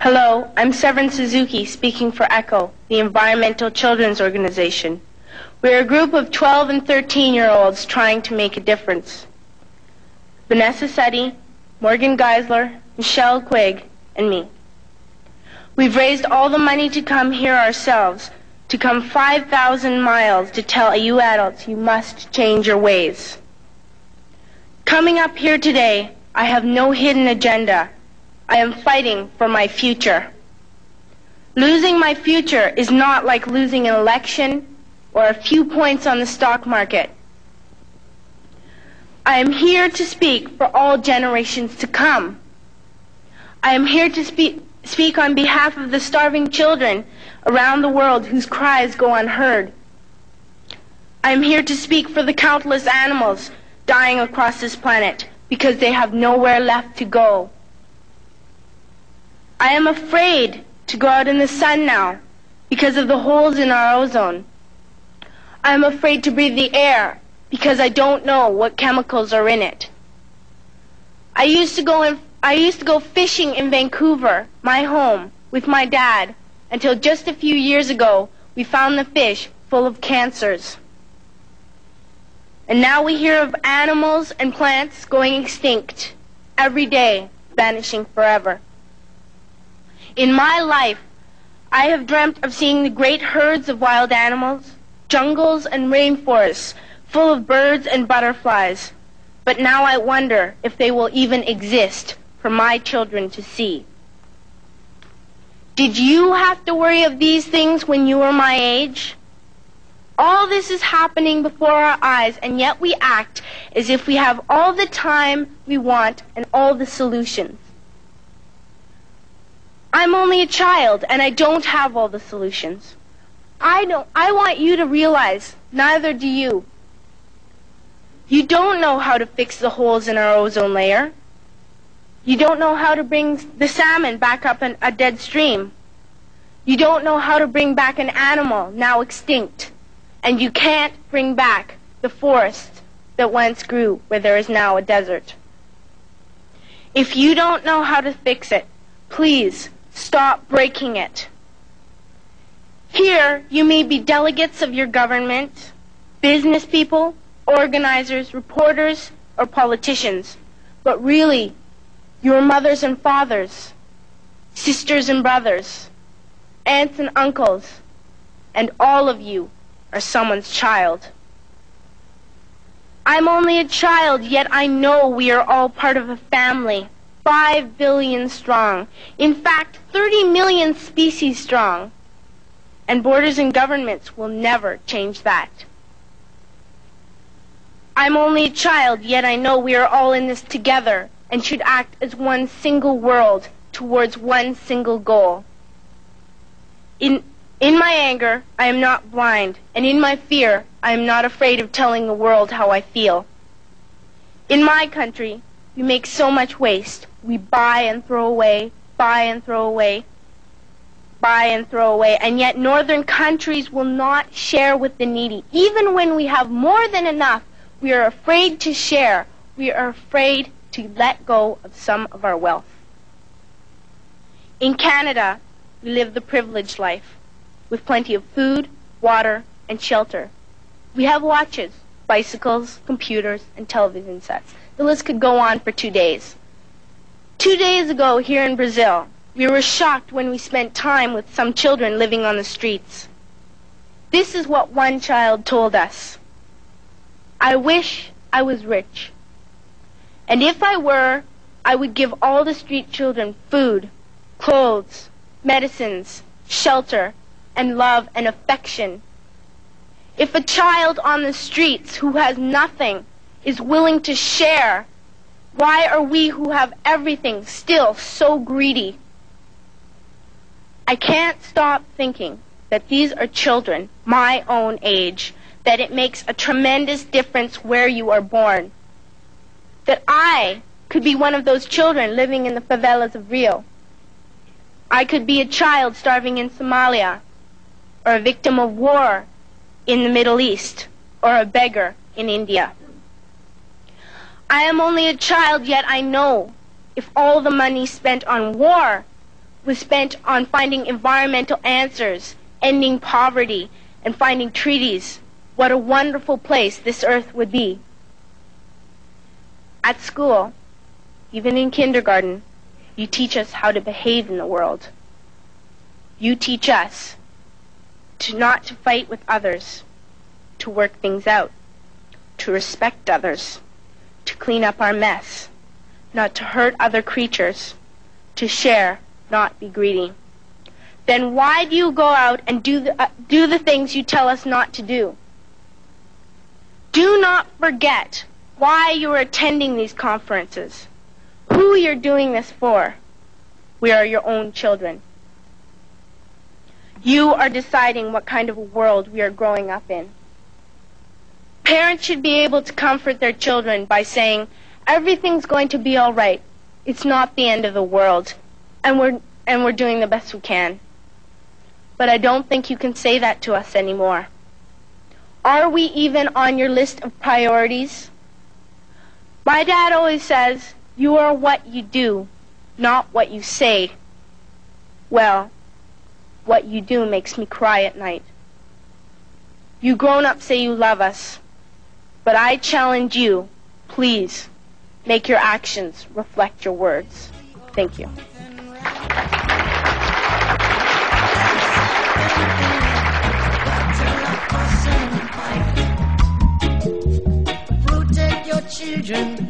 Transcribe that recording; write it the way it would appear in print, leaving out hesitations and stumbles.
Hello, I'm Severn Suzuki, speaking for ECHO, the Environmental Children's Organization. We're a group of 12 and 13-year-olds trying to make a difference. Vanessa Setti, Morgan Geisler, Michelle Quigg, and me. We've raised all the money to come here ourselves, to come 5,000 miles to tell you adults you must change your ways. Coming up here today, I have no hidden agenda. I am fighting for my future. Losing my future is not like losing an election or a few points on the stock market. I am here to speak for all generations to come. I am here to speak on behalf of the starving children around the world whose cries go unheard. I am here to speak for the countless animals dying across this planet because they have nowhere left to go. I am afraid to go out in the sun now because of the holes in our ozone. I am afraid to breathe the air because I don't know what chemicals are in it. I used to go fishing in Vancouver, my home, with my dad, until just a few years ago we found the fish full of cancers. And now we hear of animals and plants going extinct every day, vanishing forever. In my life, I have dreamt of seeing the great herds of wild animals, jungles and rainforests full of birds and butterflies. But now I wonder if they will even exist for my children to see. Did you have to worry of these things when you were my age? All this is happening before our eyes, and yet we act as if we have all the time we want and all the solutions. I'm only a child, and I don't have all the solutions. I want you to realize, neither do you. You don't know how to fix the holes in our ozone layer. You don't know how to bring the salmon back up a dead stream. You don't know how to bring back an animal now extinct. And you can't bring back the forest that once grew where there is now a desert. If you don't know how to fix it, please stop breaking it. Here, you may be delegates of your government, business people, organizers, reporters, or politicians, but really, your mothers and fathers, sisters and brothers, aunts and uncles, and all of you are someone's child. I'm only a child, yet I know we are all part of a family, 5 billion strong. In fact, 30 million species strong. And borders and governments will never change that. I'm only a child, yet I know we are all in this together and should act as one single world towards one single goal. In my anger, I am not blind, and in my fear, I am not afraid of telling the world how I feel. In my country, we make so much waste. We buy and throw away, buy and throw away, buy and throw away, and yet northern countries will not share with the needy. Even when we have more than enough, we are afraid to share. We are afraid to let go of some of our wealth. In Canada, we live the privileged life, with plenty of food, water, and shelter. We have watches, bicycles, computers, and television sets. The list could go on for 2 days. 2 days ago, here in Brazil, we were shocked when we spent time with some children living on the streets. This is what one child told us. I wish I was rich. And if I were, I would give all the street children food, clothes, medicines, shelter, and love and affection. If a child on the streets who has nothing is willing to share, why are we who have everything still so greedy? I can't stop thinking that these are children my own age, that it makes a tremendous difference where you are born. That I could be one of those children living in the favelas of Rio. I could be a child starving in Somalia, or a victim of war in the Middle East, or a beggar in India. I am only a child, yet I know if all the money spent on war was spent on finding environmental answers, ending poverty, and finding treaties, what a wonderful place this earth would be. At school, even in kindergarten, you teach us how to behave in the world. You teach us not to fight with others, to work things out, to respect others, to clean up our mess, not to hurt other creatures, to share, not be greedy. Then why do you go out and do the things you tell us not to do? Do not forget why you are attending these conferences, who you're doing this for. We are your own children. You are deciding what kind of a world we are growing up in. Parents should be able to comfort their children by saying, everything's going to be all right. It's not the end of the world, and we're doing the best we can. But I don't think you can say that to us anymore. Are we even on your list of priorities? My dad always says, you are what you do, not what you say. Well, what you do makes me cry at night. You grown-ups say you love us, but I challenge you, please, make your actions reflect your words. Thank you. Protect your children